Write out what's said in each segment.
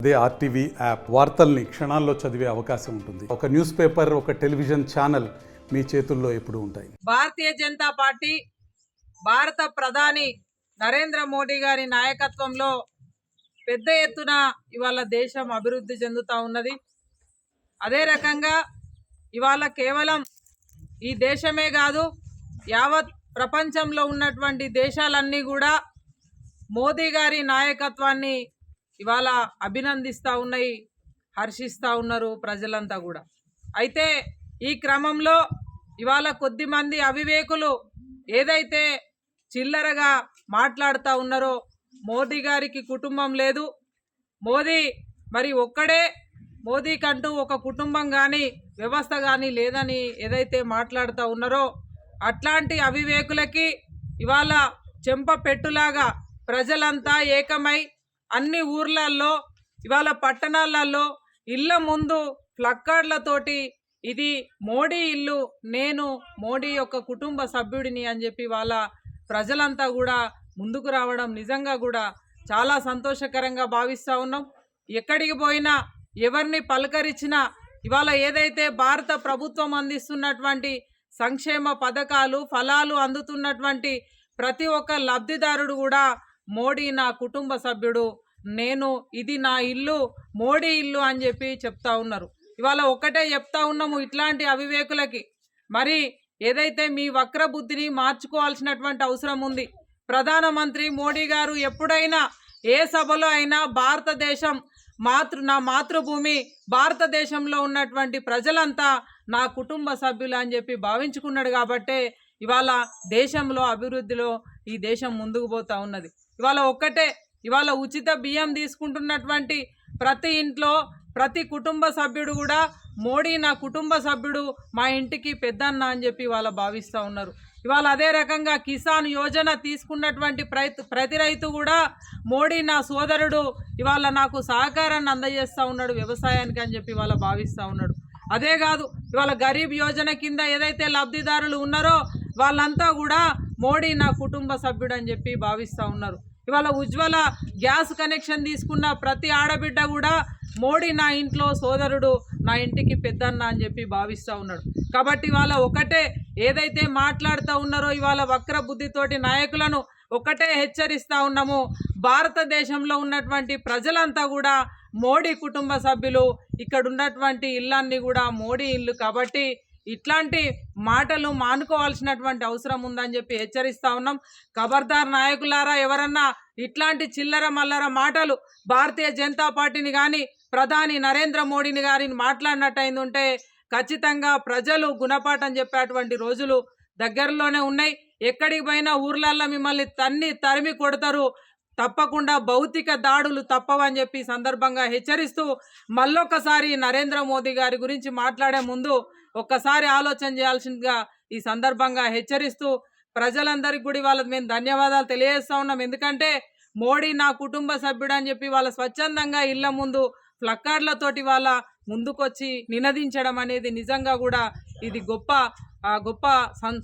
అదే RTV app వార్తల్ని క్షణాల్లో చదివే అవకాశం ఉంటుంది. ఒక న్యూస్ పేపర్, ఒక టెలివిజన్ ఛానల్ మీ చేతుల్లో ఎప్పుడూ ఉంటాయి. భారతీయ జనతా పార్టీ భారత ప్రధాని నరేంద్ర మోడీ గారి నాయకత్వంలో పెద్ద ఎత్తున ఇవాళ దేశం అభివృద్ధి చెందుతూ ఉన్నది. అదే రకంగా ఇవాళ కేవలం ఈ దేశమే కాదు, యావత్ ప్రపంచంలో ఉన్నటువంటి దేశాలన్నీ కూడా మోదీ గారి నాయకత్వాన్ని ఇవాళ అభినందిస్తూ ఉన్నాయి, హర్షిస్తూ ఉన్నారు ప్రజలంతా కూడా. అయితే ఈ క్రమంలో ఇవాళ కొద్దిమంది అవివేకులు ఏదైతే చిల్లరగా మాట్లాడుతూ ఉన్నారో, మోదీ గారికి కుటుంబం లేదు, మోదీ మరి ఒక్కడే, మోదీకంటూ ఒక కుటుంబం కానీ వ్యవస్థ కానీ లేదని ఏదైతే మాట్లాడుతూ ఉన్నారో, అట్లాంటి అవివేకులకి ఇవాళ చెంప పెట్టులాగా ప్రజలంతా ఏకమై అన్ని ఊర్లల్లో ఇవాళ పట్టణాలలో ఇళ్ళ ముందు ప్లక్కార్డులతోటి ఇది మోడీ ఇల్లు, నేను మోడీ యొక్క కుటుంబ సభ్యుడిని అని చెప్పి వాళ్ళ ప్రజలంతా కూడా ముందుకు రావడం నిజంగా కూడా చాలా సంతోషకరంగా భావిస్తూ ఉన్నాం. ఎక్కడికి పోయినా ఎవరిని పలకరించినా ఇవాళ ఏదైతే భారత ప్రభుత్వం అందిస్తున్నటువంటి సంక్షేమ పథకాలు ఫలాలు అందుతున్నటువంటి ప్రతి ఒక్క లబ్ధిదారుడు కూడా మోడీ నా కుటుంబ సభ్యుడు, నేను ఇది నా ఇల్లు, మోడీ ఇల్లు అని చెప్పి చెప్తా ఉన్నారు. ఇవాళ ఒక్కటే చెప్తా ఉన్నాము ఇట్లాంటి అవివేకులకి, మరి ఏదైతే మీ వక్ర బుద్ధిని మార్చుకోవాల్సినటువంటి అవసరం ఉంది. ప్రధానమంత్రి మోడీ గారు ఎప్పుడైనా ఏ సభలో అయినా భారతదేశం నా మాతృభూమి, భారతదేశంలో ఉన్నటువంటి ప్రజలంతా నా కుటుంబ సభ్యులు అని చెప్పి భావించుకున్నాడు. కాబట్టే ఇవాళ దేశంలో అభివృద్ధిలో ఈ దేశం ముందుకు పోతూ ఉన్నది. ఇవాళ ఒక్కటే, ఇవాళ ఉచిత బియ్యం తీసుకుంటున్నటువంటి ప్రతి ఇంట్లో ప్రతి కుటుంబ సభ్యుడు కూడా మోడీ నా కుటుంబ సభ్యుడు, మా ఇంటికి పెద్దన్న అని చెప్పి ఇవాళ భావిస్తూ ఉన్నారు. ఇవాళ అదే రకంగా కిసాన్ యోజన తీసుకున్నటువంటి ప్రతి రైతు కూడా మోడీ నా సోదరుడు, ఇవాళ నాకు సహకారాన్ని అందజేస్తూ ఉన్నాడు వ్యవసాయానికి అని చెప్పి ఇవాళ భావిస్తూ ఉన్నాడు. అదే కాదు, ఇవాళ గరీబ్ యోజన కింద ఏదైతే లబ్ధిదారులు ఉన్నారో వాళ్ళంతా కూడా మోడీ నా కుటుంబ సభ్యుడు అని చెప్పి భావిస్తూ ఉన్నారు. ఇవాళ ఉజ్వల గ్యాస్ కనెక్షన్ తీసుకున్న ప్రతి ఆడబిడ్డ కూడా మోడీ నా ఇంట్లో సోదరుడు, నా ఇంటికి పెద్దన్న అని చెప్పి భావిస్తూ ఉన్నాడు. కాబట్టి ఇవాళ ఒకటే ఏదైతే మాట్లాడుతూ ఉన్నారో ఇవాళ వక్ర బుద్ధితోటి నాయకులను ఒకటే హెచ్చరిస్తూ ఉన్నాము, భారతదేశంలో ఉన్నటువంటి ప్రజలంతా కూడా మోడీ కుటుంబ సభ్యులు, ఇక్కడ ఉన్నటువంటి ఇళ్ళన్నీ కూడా మోడీ ఇల్లు. కాబట్టి ఇట్లాంటి మాటలు మానుకోవాల్సినటువంటి అవసరం ఉందని చెప్పి హెచ్చరిస్తూ ఉన్నాం. ఖబర్దార్ నాయకులారా, ఎవరన్నా ఇట్లాంటి చిల్లర మల్లర మాటలు భారతీయ జనతా పార్టీని కానీ ప్రధాని నరేంద్ర మోడీని గారిని మాట్లాడినట్టయింది ఉంటే ఖచ్చితంగా ప్రజలు గుణపాఠం చెప్పేటువంటి రోజులు దగ్గరలోనే ఉన్నాయి. ఎక్కడికి పోయినా ఊర్లల్లో మిమ్మల్ని తరిమి కొడతారు, తప్పకుండా భౌతిక దాడులు తప్పవని చెప్పి సందర్భంగా హెచ్చరిస్తూ, మళ్ళొక్కసారి నరేంద్ర మోదీ గారి గురించి మాట్లాడే ముందు ఒక్కసారి ఆలోచన చేయాల్సిందిగా ఈ సందర్భంగా హెచ్చరిస్తూ ప్రజలందరికీ కూడా వాళ్ళ మేము ధన్యవాదాలు తెలియజేస్తా ఉన్నాం. ఎందుకంటే మోడీ నా కుటుంబ సభ్యుడు అని చెప్పి వాళ్ళ స్వచ్ఛందంగా ఇళ్ల ముందు ప్లక్కార్డులతోటి వాళ్ళ ముందుకొచ్చి నినదించడం అనేది నిజంగా కూడా ఇది గొప్ప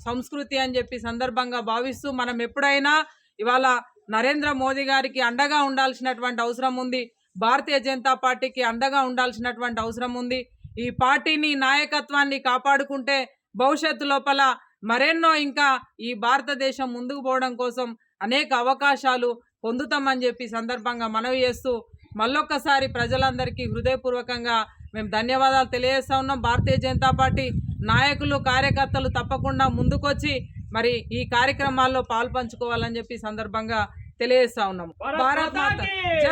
సంస్కృతి అని చెప్పి సందర్భంగా భావిస్తూ, మనం ఎప్పుడైనా ఇవాళ నరేంద్ర మోదీ గారికి అండగా ఉండాల్సినటువంటి అవసరం ఉంది, భారతీయ జనతా పార్టీకి అండగా ఉండాల్సినటువంటి అవసరం ఉంది. ఈ పార్టీని నాయకత్వాన్ని కాపాడుకుంటే భవిష్యత్తు లోపల మరెన్నో ఇంకా ఈ భారతదేశం ముందుకు పోవడం కోసం అనేక అవకాశాలు పొందుతామని చెప్పి సందర్భంగా మనవి చేస్తూ మళ్ళొక్కసారి ప్రజలందరికీ హృదయపూర్వకంగా మేము ధన్యవాదాలు తెలియజేస్తా ఉన్నాం. భారతీయ జనతా పార్టీ నాయకులు కార్యకర్తలు తప్పకుండా ముందుకొచ్చి మరి ఈ కార్యక్రమాల్లో పాల్పంచుకోవాలని చెప్పి సందర్భంగా తెలియజేస్తా ఉన్నాము. భారత్ మాత జై.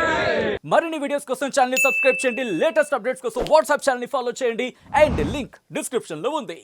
మరిన్ని వీడియోస్ కోసం ఛానల్ ని సబ్స్క్రైబ్ చేయండి, లేటెస్ట్ అప్డేట్స్ కోసం వాట్సాప్ ఛానల్ ని ఫాలో చేయండి అండ్ లింక్ డిస్క్రిప్షన్ లో ఉంది.